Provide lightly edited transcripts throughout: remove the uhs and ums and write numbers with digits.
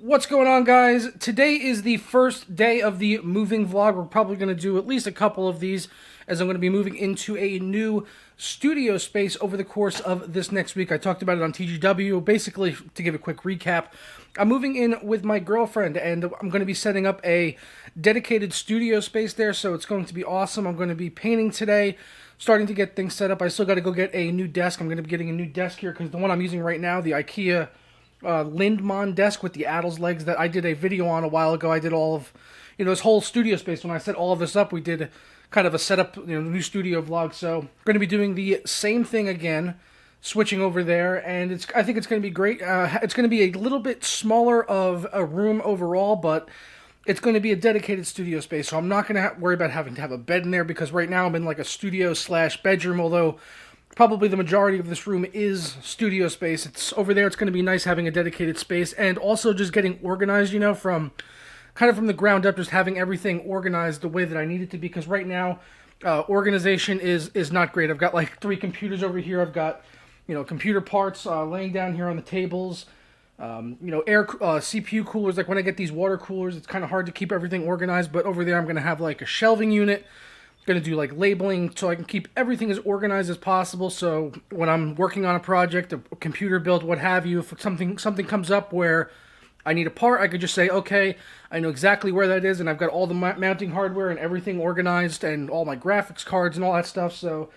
What's going on, guys? Today is the first day of the moving vlog. We're probably going to do at least a couple of these as I'm going to be moving into a new studio space over the course of this next week. I talked about it on TGW. Basically, to give a quick recap, I'm moving in with my girlfriend and I'm going to be setting up a dedicated studio space there, so it's going to be awesome. I'm going to be painting today, starting to get things set up. I still got to go get a new desk. I'm going to be getting a new desk here because the one I'm using right now, the IKEA Lindman desk with the Addles legs that I did a video on a while ago. I did all of, this whole studio space. When I set all of this up, we did kind of a setup, new studio vlog. So I'm going to be doing the same thing again, switching over there, and I think it's going to be great. It's going to be a little bit smaller of a room overall, but it's going to be a dedicated studio space. So I'm not going to worry about having to have a bed in there because right now I'm in like a studio slash bedroom, although probably the majority of this room is studio space. It's over there. It's going to be nice having a dedicated space and also just getting organized, from the ground up, just having everything organized the way that I need it to be. Because right now, organization is not great. I've got like 3 computers over here. I've got, computer parts laying down here on the tables. Air CPU coolers. Like when I get these water coolers, it's kind of hard to keep everything organized. But over there, I'm going to have like a shelving unit. Going to do like labeling so I can keep everything as organized as possible. So when I'm working on a project, a computer build, what have you, if something comes up where I need a part, I could just say, okay, I know exactly where that is, and I've got all the mounting hardware and everything organized, and all my graphics cards and all that stuff. So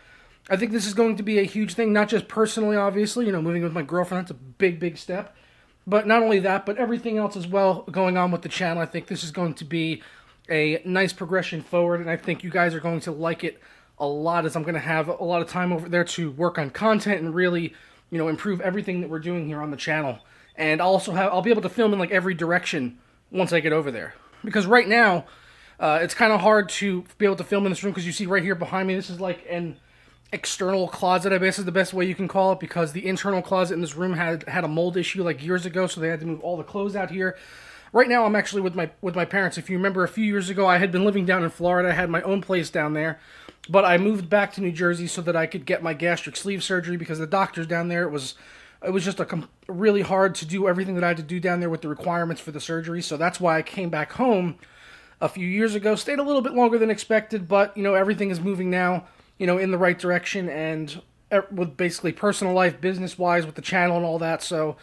I think this is going to be a huge thing, not just personally, obviously. Moving with my girlfriend, that's a big step. But not only that, but everything else as well going on with the channel. I think this is going to be a nice progression forward, and I think you guys are going to like it a lot, as I'm going to have a lot of time over there to work on content and really, improve everything that we're doing here on the channel. And I'll be able to film in like every direction once I get over there. Because right now, it's kind of hard to be able to film in this room because you see right here behind me, this is like an external closet, I guess is the best way you can call it, because the internal closet in this room had a mold issue like years ago, so they had to move all the clothes out here. Right now, I'm actually with my parents. If you remember, a few years ago, I had been living down in Florida. I had my own place down there, but I moved back to New Jersey so that I could get my gastric sleeve surgery because the doctors down there, it was just really hard to do everything that I had to do down there with the requirements for the surgery. So that's why I came back home a few years ago. Stayed a little bit longer than expected, but everything is moving now, in the right direction, and with basically personal life, business-wise, with the channel and all that. So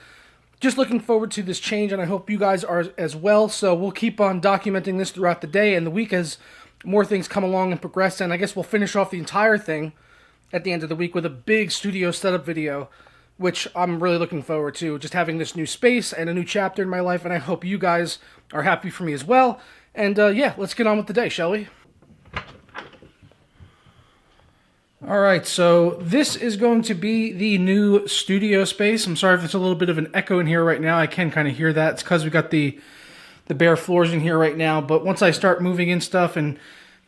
just looking forward to this change, and I hope you guys are as well. So we'll keep on documenting this throughout the day and the week as more things come along and progress. And I guess we'll finish off the entire thing at the end of the week with a big studio setup video, which I'm really looking forward to. Just having this new space and a new chapter in my life, and I hope you guys are happy for me as well. And yeah, let's get on with the day, shall we? Alright, so this is going to be the new studio space. I'm sorry if there's a little bit of an echo in here right now. I can kind of hear that. It's because we got the bare floors in here right now. But once I start moving in stuff and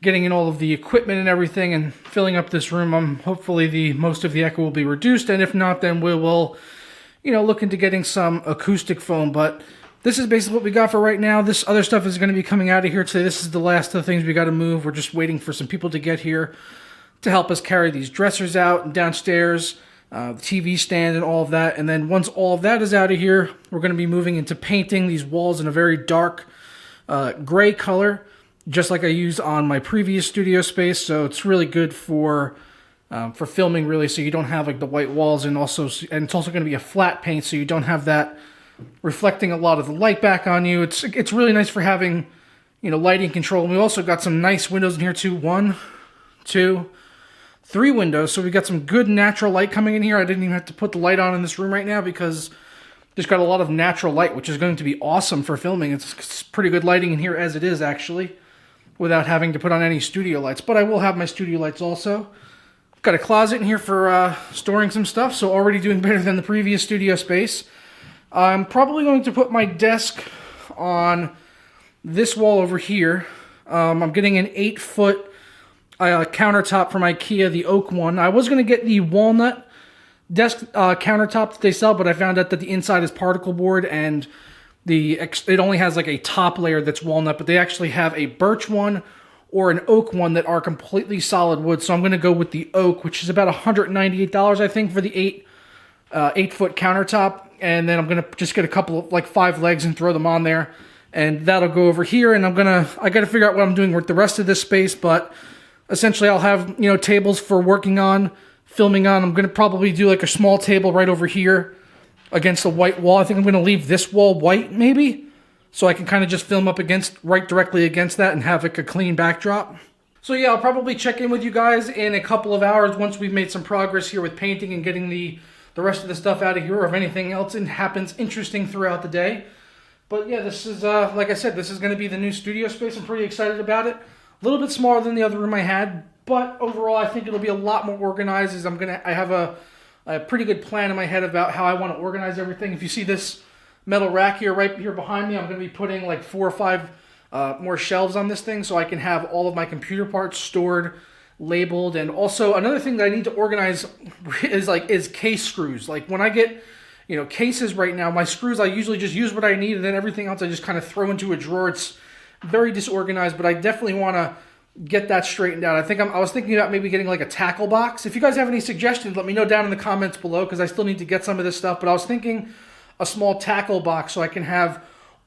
getting in all of the equipment and everything and filling up this room, hopefully most of the echo will be reduced. And if not, then we will, look into getting some acoustic foam. But this is basically what we got for right now. This other stuff is going to be coming out of here today. This is the last of the things we got to move. We're just waiting for some people to get here to help us carry these dressers out and downstairs, the TV stand and all of that. And then once all of that is out of here, we're going to be moving into painting these walls in a very dark gray color, just like I used on my previous studio space. So it's really good for filming, really, so you don't have like the white walls, and it's also going to be a flat paint, so you don't have that reflecting a lot of the light back on you. It's really nice for having, lighting control. And we also got some nice windows in here too. 1, 2, 3 windows, so we got some good natural light coming in here. I didn't even have to put the light on in this room right now because there's got a lot of natural light, which is going to be awesome for filming. It's pretty good lighting in here as it is, actually, without having to put on any studio lights. But I will have my studio lights also. Got a closet in here for storing some stuff, so already doing better than the previous studio space. I'm probably going to put my desk on this wall over here. I'm getting an 8-foot countertop from IKEA, the oak one. I was going to get the walnut desk countertop that they sell, but I found out that the inside is particle board, and it only has like a top layer that's walnut, but they actually have a birch one or an oak one that are completely solid wood. So I'm going to go with the oak, which is about $198, I think, for the 8-foot countertop. and then I'm gonna just get a couple of like 5 legs and throw them on there, and that'll go over here. And I got to figure out what I'm doing with the rest of this space, but essentially I'll have, tables for working on, filming on. I'm gonna probably do like a small table right over here against the white wall. I think I'm gonna leave this wall white maybe, so I can kind of just film up right directly against that and have like a clean backdrop. So yeah, I'll probably check in with you guys in a couple of hours once we've made some progress here with painting and getting the rest of the stuff out of here, or if anything else happens interesting throughout the day. But yeah, this is, like I said, this is going to be the new studio space. I'm pretty excited about it. A little bit smaller than the other room I had, but overall I think it'll be a lot more organized, as I have a pretty good plan in my head about how I want to organize everything. If you see this metal rack here, right here behind me, I'm going to be putting like 4 or 5 more shelves on this thing, so I can have all of my computer parts stored, labeled. And also another thing that I need to organize is case screws. Like when I get cases right now, my screws, I usually just use what I need, and then everything else I just kind of throw into a drawer. It's very disorganized, but I definitely want to get that straightened out. I was thinking about maybe getting like a tackle box. If you guys have any suggestions, let me know down in the comments below, because I still need to get some of this stuff. But I was thinking a small tackle box so I can have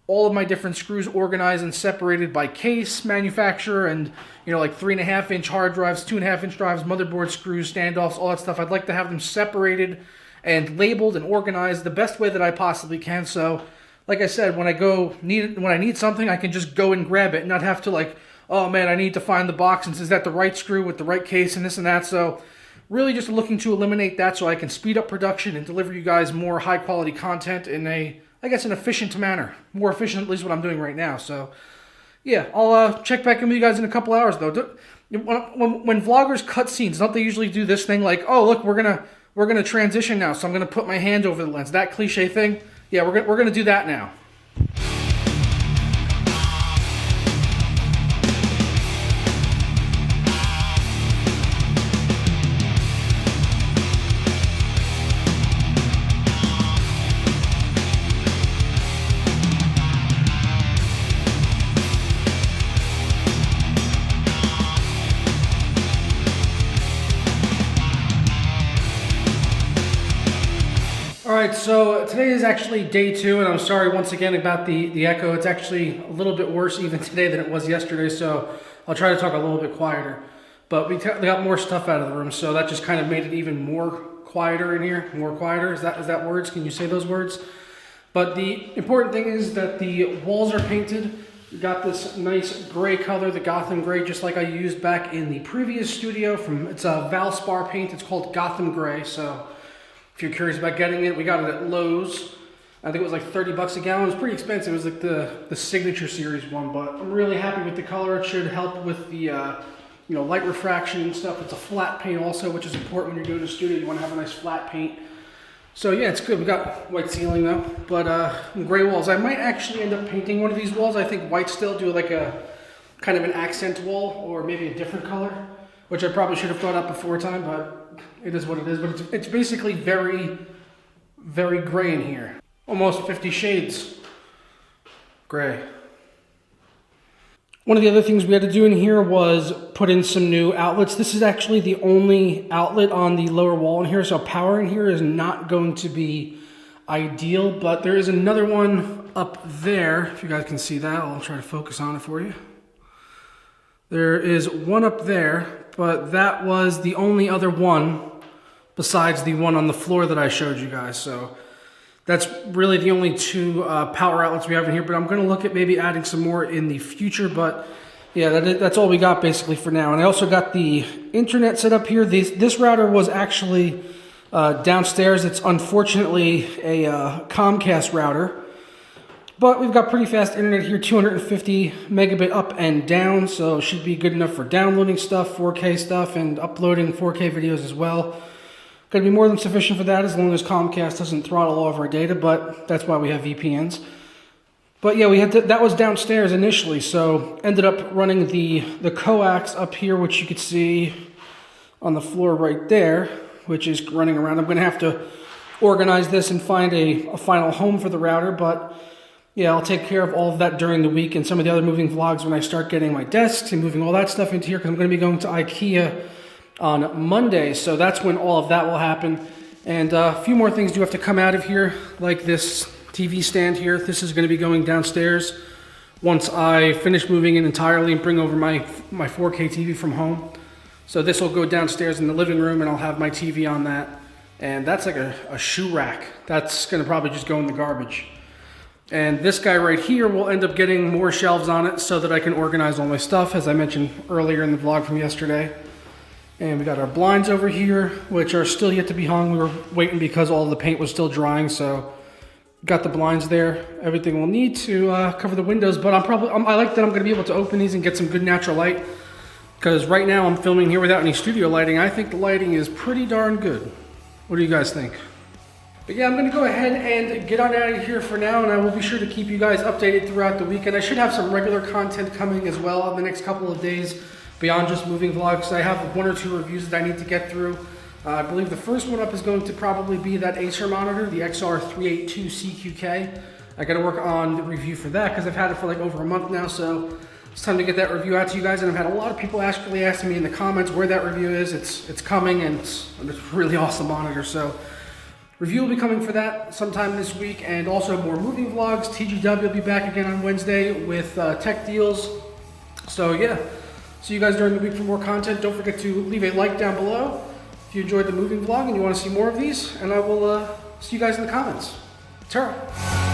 all of my different screws organized and separated by case, manufacturer, and like 3.5-inch hard drives, 2.5-inch drives, motherboard screws, standoffs, all that stuff. I'd like to have them separated and labeled and organized the best way that I possibly can. So like I said, when I need something, I can just go and grab it and not have to like, oh man, I need to find the box and is that the right screw with the right case and this and that. So really just looking to eliminate that so I can speed up production and deliver you guys more high quality content in an efficient manner. More efficient, at least what I'm doing right now. So yeah, I'll check back in with you guys in a couple hours though. When vloggers cut scenes, don't they usually do this thing like, oh look, we're gonna transition now, so I'm gonna put my hand over the lens. That cliche thing. Yeah, we're gonna do that now. Alright, so today is actually day 2, and I'm sorry once again about the echo. It's actually a little bit worse even today than it was yesterday, so I'll try to talk a little bit quieter. But we got more stuff out of the room, so that just kind of made it even more quieter in here. More quieter, is that words? Can you say those words? But the important thing is that the walls are painted. We got this nice gray color, the Gotham Gray, just like I used back in the previous studio. It's a Valspar paint, it's called Gotham Gray, so if you're curious about getting it, we got it at Lowe's. I think it was like 30 bucks a gallon. It was pretty expensive. It was like the Signature Series one, but I'm really happy with the color. It should help with the light refraction and stuff. It's a flat paint also, which is important when you're doing a studio. You want to have a nice flat paint. So yeah, it's good. We got white ceiling though, but gray walls. I might actually end up painting one of these walls. I think white still, do like a kind of an accent wall, or maybe a different color, which I probably should have thought up before time, but it is what it is. But it's basically very, very gray in here. Almost 50 shades gray. One of the other things we had to do in here was put in some new outlets. This is actually the only outlet on the lower wall in here, so power in here is not going to be ideal, but there is another one up there. If you guys can see that, I'll try to focus on it for you. There is one up there, but that was the only other one besides the one on the floor that I showed you guys. So that's really the only 2 power outlets we have in here, but I'm going to look at maybe adding some more in the future. But yeah, that's all we got basically for now. And I also got the internet set up here. This router was actually downstairs. It's unfortunately a Comcast router. But we've got pretty fast internet here, 250 megabit up and down, so it should be good enough for downloading stuff, 4K stuff, and uploading 4K videos as well. Going to be more than sufficient for that as long as Comcast doesn't throttle all of our data, but that's why we have VPNs. But yeah, that was downstairs initially, so ended up running the coax up here, which you could see on the floor right there, which is running around. I'm going to have to organize this and find a final home for the router, but yeah, I'll take care of all of that during the week and some of the other moving vlogs when I start getting my desks and moving all that stuff into here, because I'm going to be going to IKEA on Monday, so that's when all of that will happen. And a few more things do have to come out of here, like this TV stand here. This is going to be going downstairs once I finish moving in entirely and bring over my 4K TV from home. So this will go downstairs in the living room and I'll have my TV on that. And that's like a shoe rack. That's going to probably just go in the garbage. And this guy right here will end up getting more shelves on it so that I can organize all my stuff, as I mentioned earlier in the vlog from yesterday. And we got our blinds over here, which are still yet to be hung. We were waiting because all the paint was still drying, so got the blinds there. Everything we'll need to cover the windows, but I like that I'm gonna be able to open these and get some good natural light, because right now I'm filming here without any studio lighting. I think the lighting is pretty darn good. What do you guys think? But yeah, I'm going to go ahead and get on out of here for now, and I will be sure to keep you guys updated throughout the weekend. I should have some regular content coming as well in the next couple of days beyond just moving vlogs. I have 1 or 2 reviews that I need to get through. I believe the first one up is going to probably be that Acer monitor, the XR382CQK. I got to work on the review for that because I've had it for like over a month now, so it's time to get that review out to you guys. And I've had a lot of people actually asking me in the comments where that review is. It's coming, and it's a really awesome monitor. So review will be coming for that sometime this week, and also more moving vlogs. TGW will be back again on Wednesday with tech deals. So yeah, see you guys during the week for more content. Don't forget to leave a like down below if you enjoyed the moving vlog and you want to see more of these, and I will see you guys in the comments. Ta-ra.